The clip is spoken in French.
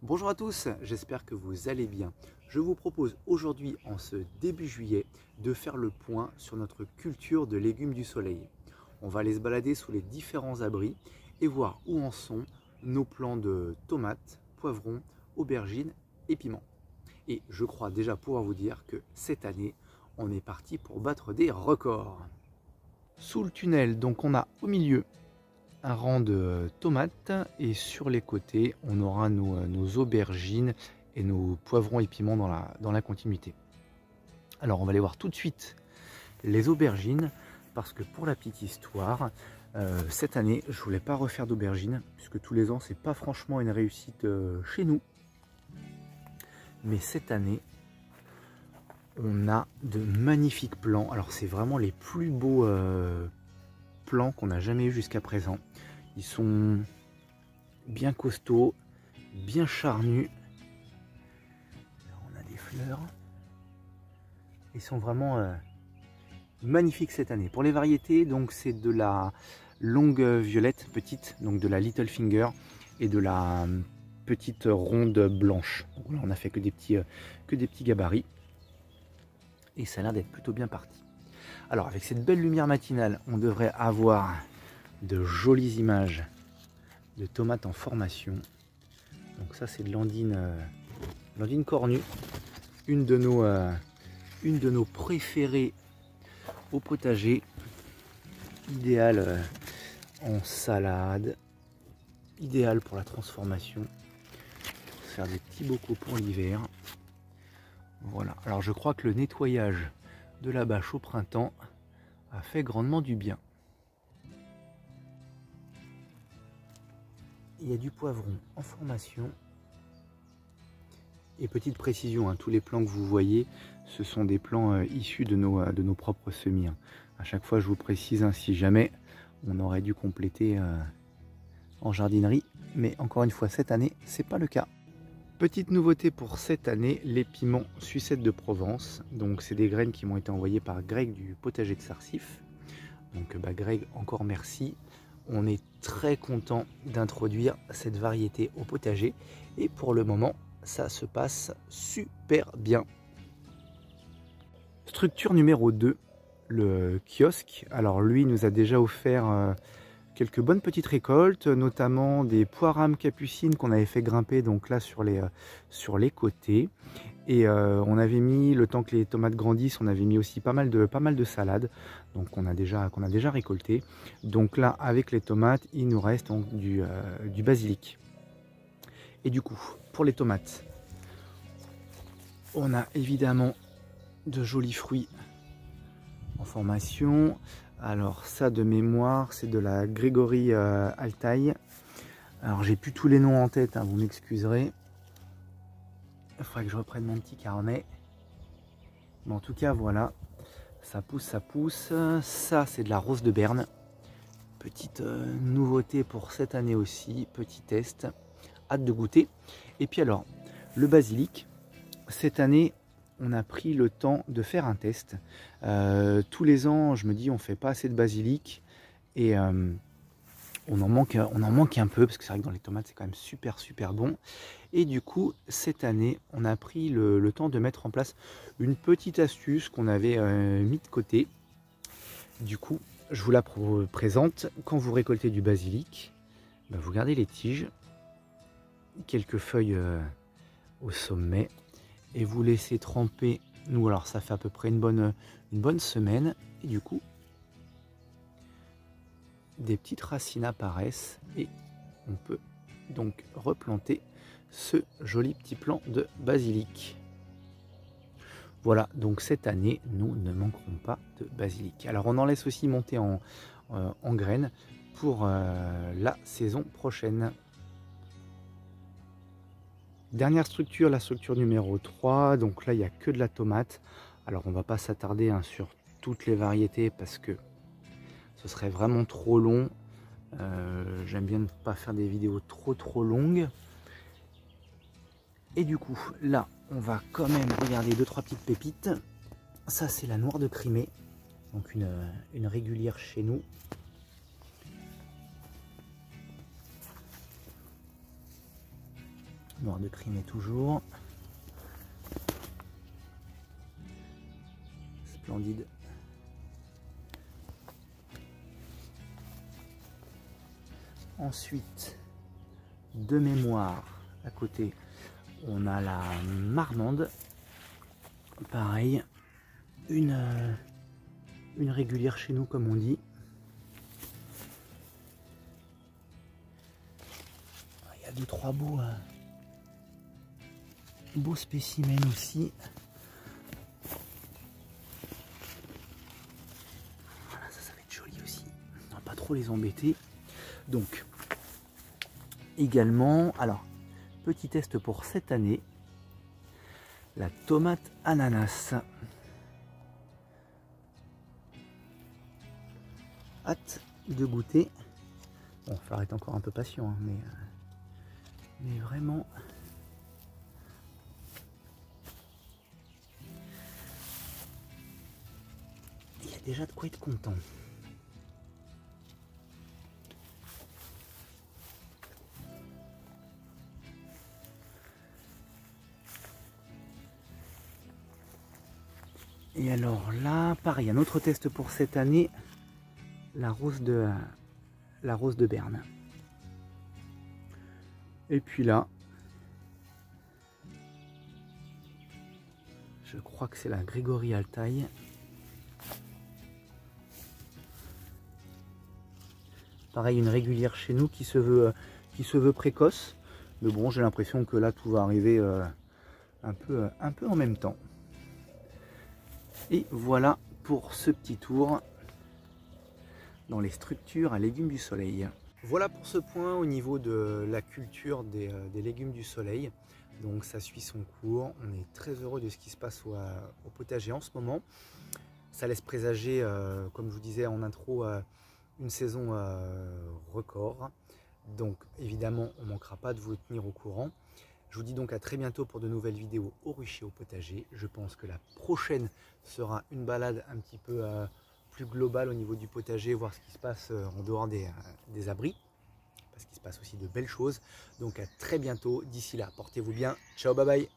Bonjour à tous, j'espère que vous allez bien. Je vous propose aujourd'hui, en ce début juillet, de faire le point sur notre culture de légumes du soleil. On va aller se balader sous les différents abris et voir où en sont nos plants de tomates, poivrons, aubergines et piments. Et je crois déjà pouvoir vous dire que cette année, on est parti pour battre des records. Sous le tunnel, donc on a au milieu un rang de tomates et sur les côtés on aura nos aubergines et nos poivrons et piments dans la continuité. Alors on va aller voir tout de suite les aubergines parce que pour la petite histoire, cette année je voulais pas refaire d'aubergines puisque tous les ans c'est pas franchement une réussite chez nous, mais cette année on a de magnifiques plants. Alors c'est vraiment les plus beaux plants qu'on a jamais eu jusqu'à présent. Ils sont bien costauds, bien charnus. Alors on a des fleurs. Ils sont vraiment magnifiques cette année. Pour les variétés, donc c'est de la longue violette petite, donc de la Little Finger, et de la petite ronde blanche. Donc là, on a fait que des petits gabarits. Et ça a l'air d'être plutôt bien parti. Alors avec cette belle lumière matinale, on devrait avoir de jolies images de tomates en formation. Donc ça c'est de l'Andine cornue, une de nos préférées au potager, idéale en salade, idéale pour la transformation, pour faire des petits bocaux pour l'hiver. Voilà, alors je crois que le nettoyage de la bâche au printemps a fait grandement du bien. Il y a du poivron en formation. Et petite précision, hein, tous les plants que vous voyez, ce sont des plants issus de nos propres semis. Hein. À chaque fois, je vous précise, hein, si jamais on aurait dû compléter en jardinerie. Mais encore une fois, cette année, c'est pas le cas. Petite nouveauté pour cette année, les piments Sucette de Provence. Donc c'est des graines qui m'ont été envoyées par Greg du potager de Sarsif. Donc Greg, encore merci. On est très content d'introduire cette variété au potager. Et pour le moment, ça se passe super bien. Structure numéro 2, le kiosque. Alors lui nous a déjà offert quelques bonnes petites récoltes, notamment des poires âmes capucines qu'on avait fait grimper donc là sur les côtés. Et on avait mis, le temps que les tomates grandissent, on avait mis aussi pas mal de salades, donc qu'on a déjà récolté. Donc là, avec les tomates, il nous reste donc du basilic. Et du coup, pour les tomates, on a évidemment de jolis fruits en formation. Alors ça, de mémoire, c'est de la Grégory Altaï. Alors j'ai plus tous les noms en tête, hein, vous m'excuserez. Il faudrait que je reprenne mon petit carnet. Mais en tout cas, voilà. Ça pousse, ça pousse. Ça, c'est de la rose de Berne. Petite nouveauté pour cette année aussi. Petit test. Hâte de goûter. Et puis alors, le basilic. Cette année, on a pris le temps de faire un test. Tous les ans, je me dis, on fait pas assez de basilic. Et on en manque un peu, parce que c'est vrai que dans les tomates, c'est quand même super bon. Et du coup, cette année, on a pris le temps de mettre en place une petite astuce qu'on avait mis de côté. Du coup, je vous la présente. Quand vous récoltez du basilic, vous gardez les tiges, quelques feuilles au sommet, et vous laissez tremper. Nous, alors ça fait à peu près une bonne semaine. Et du coup, des petites racines apparaissent et on peut donc replanter ce joli petit plant de basilic. Voilà, donc cette année, nous ne manquerons pas de basilic. Alors on en laisse aussi monter en graines pour la saison prochaine. Dernière structure, la structure numéro 3. Donc là, il n'y a que de la tomate. Alors on ne va pas s'attarder sur toutes les variétés parce que ce serait vraiment trop long. J'aime bien ne pas faire des vidéos trop longues. Et du coup, là, on va quand même regarder 2-3 petites pépites. Ça, c'est la noire de Crimée. Donc une régulière chez nous. Noir de Crimée toujours. Splendide. Ensuite, de mémoire, à côté, on a la marmande. Pareil, une régulière chez nous, comme on dit. Il y a 2-3 beaux spécimens aussi. Voilà, ça va être joli aussi. On va pas trop les embêter. Donc, également, alors, petit test pour cette année, la tomate ananas. Hâte de goûter. Bon, il faut être encore un peu patient, hein, mais vraiment, il y a déjà de quoi être content. Et alors là, pareil, un autre test pour cette année, la rose de Berne. Et puis là, je crois que c'est la Grégory Altaï. Pareil, une régulière chez nous qui se veut précoce. Mais bon, j'ai l'impression que là, tout va arriver un peu en même temps. Et voilà pour ce petit tour dans les structures à légumes du soleil. Voilà pour ce point au niveau de la culture des légumes du soleil. Donc ça suit son cours. On est très heureux de ce qui se passe au potager en ce moment. Ça laisse présager, comme je vous disais en intro, une saison record. Donc évidemment, on ne manquera pas de vous tenir au courant. Je vous dis donc à très bientôt pour de nouvelles vidéos au rucher au potager. Je pense que la prochaine sera une balade un petit peu plus globale au niveau du potager, voir ce qui se passe en dehors des abris, parce qu'il se passe aussi de belles choses. Donc à très bientôt. D'ici là, portez-vous bien. Ciao, bye bye.